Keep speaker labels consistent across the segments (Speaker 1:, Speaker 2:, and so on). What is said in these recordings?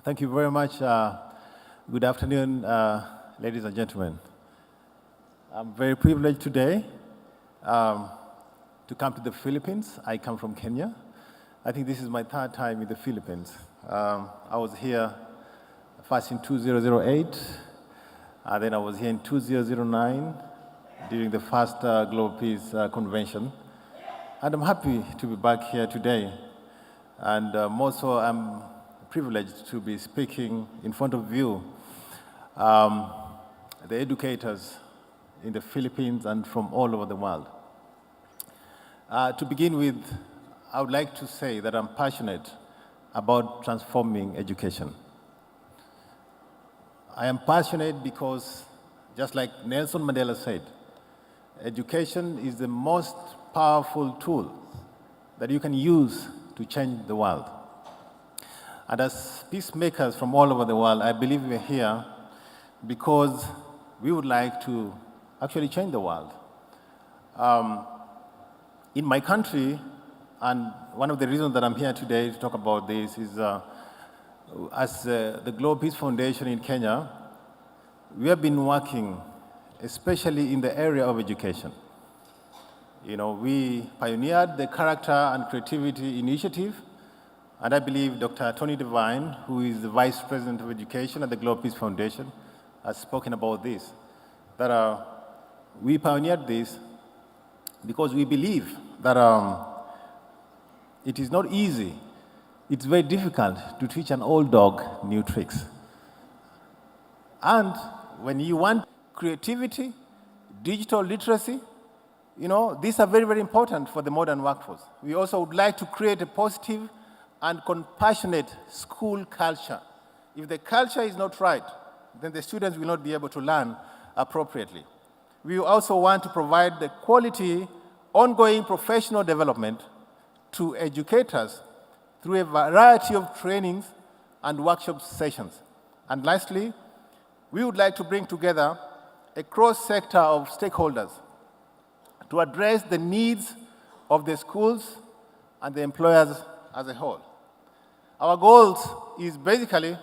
Speaker 1: Thank you very much. Good afternoon, ladies and gentlemen. I'm very privileged today to come to the Philippines. I come from Kenya. I think this is my third time in the Philippines. I was here first in 2008, and then I was here in 2009 during the first Global Peace Convention. And I'm happy to be back here today. And more so, I'm privileged to be speaking in front of you, the educators in the Philippines and from all over the world. To begin with, I would like to say that I'm passionate about transforming education. I am passionate because, just like Nelson Mandela said, education is the most powerful tool that you can use to change the world. And as peacemakers from all over the world, I believe we're here because we would like to actually change the world. In my country, and one of the reasons that I'm here today to talk about this is as the Global Peace Foundation in Kenya, we have been working especially in the area of education. You know, we pioneered the Character and Creativity Initiative, and I believe Dr. Tony Devine, who is the Vice President of Education at the Global Peace Foundation, has spoken about this, that we pioneered this because we believe that it is not easy, it's very difficult to teach an old dog new tricks. And when you want creativity, digital literacy, you know, these are very, very important for the modern workforce. We also would like to create a positive and compassionate school culture. If the culture is not right, then the students will not be able to learn appropriately. We also want to provide the quality, ongoing professional development to educators through a variety of trainings and workshop sessions. And lastly, we would like to bring together a cross-sector of stakeholders to address the needs of the schools and the employers as a whole. Our goals is basically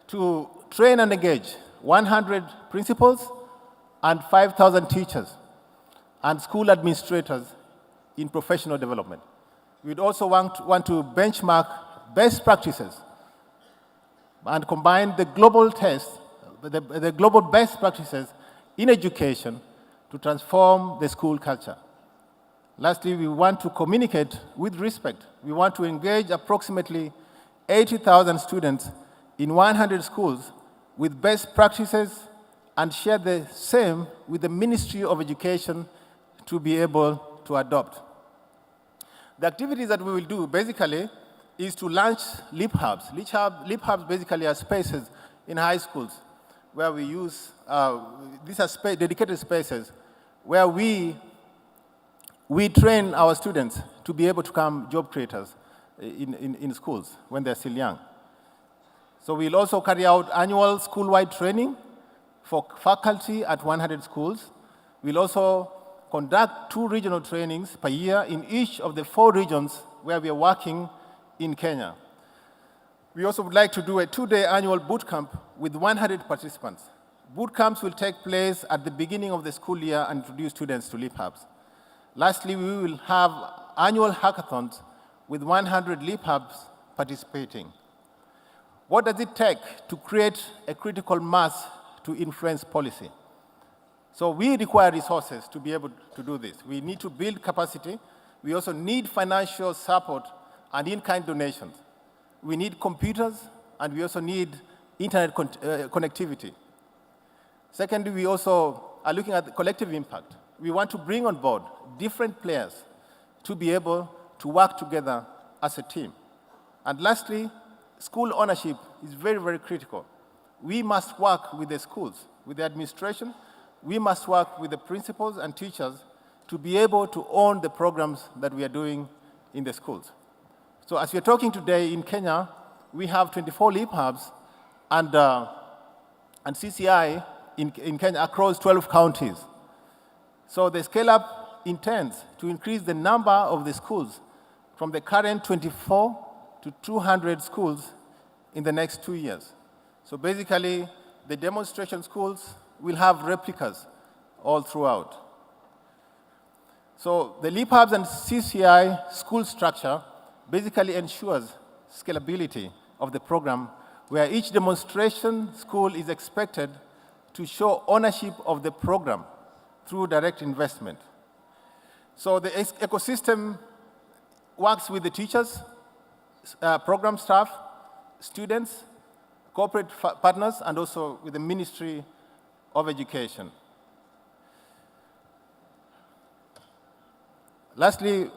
Speaker 1: to train and engage 100 principals and 5,000 teachers and school administrators in professional development. We'd also want to benchmark best practices and combine the global the global best practices in education to transform the school culture. Lastly, we want to communicate with respect. We want to engage approximately 80,000 students in 100 schools with best practices and share the same with the Ministry of Education to be able to adopt. The activities that we will do basically is to launch Leap Hubs. Leap Hubs basically are spaces in high schools where we use, these are dedicated spaces where we train our students to be able to become job creators in schools when they're still young. So we'll also carry out annual school-wide training for faculty at 100 schools. We'll also conduct 2 regional trainings per year in each of the 4 regions where we are working in Kenya. We also would like to do a 2-day annual boot camp with 100 participants. Boot camps will take place at the beginning of the school year and introduce students to Leap Hubs. Lastly, we will have annual hackathons with 100 Leap Hubs participating. What does it take to create a critical mass to influence policy? So we require resources to be able to do this. We need to build capacity. We also need financial support and in-kind donations. We need computers, and we also need internet connectivity. Secondly, we also are looking at the collective impact. We want to bring on board different players to be able to work together as a team. And lastly, school ownership is very, very critical. We must work with the schools, with the administration. We must work with the principals and teachers to be able to own the programs that we are doing in the schools. So as we're talking today in Kenya, we have 24 Leap Hubs and CCI in Kenya across 12 counties. So the scale-up intends to increase the number of the schools from the current 24 to 200 schools in the next 2 years. So basically, the demonstration schools will have replicas all throughout. So the LEAP Hubs and CCI school structure basically ensures scalability of the program, where each demonstration school is expected to show ownership of the program through direct investment. So the ecosystem works with the teachers, program staff, students, corporate partners, and also with the Ministry of Education. Lastly,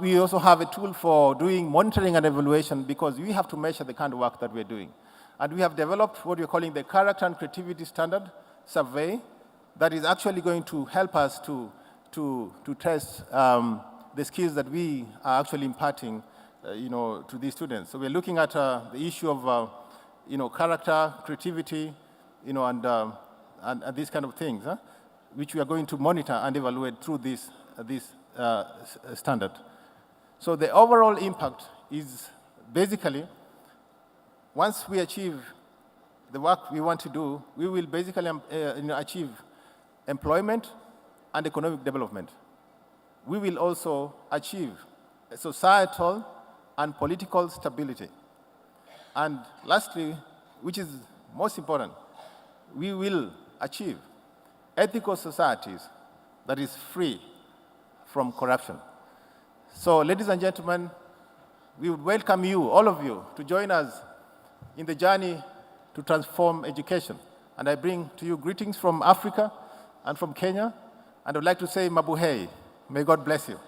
Speaker 1: we also have a tool for doing monitoring and evaluation, because we have to measure the kind of work that we're doing. And we have developed what we're calling the Character and Creativity Standard Survey that is actually going to help us to test the skills that we are actually imparting to these students. So we're looking at the issue of character, creativity, and these kind of things, which we are going to monitor and evaluate through this standard. So the overall impact is basically, once we achieve the work we want to do, we will basically achieve employment and economic development. We will also achieve societal and political stability. And lastly, which is most important, we will achieve ethical societies that is free from corruption. So, ladies and gentlemen, we would welcome you, all of you, to join us in the journey to transform education. And I bring to you greetings from Africa and from Kenya, and I would like to say Mabuhay. May God bless you.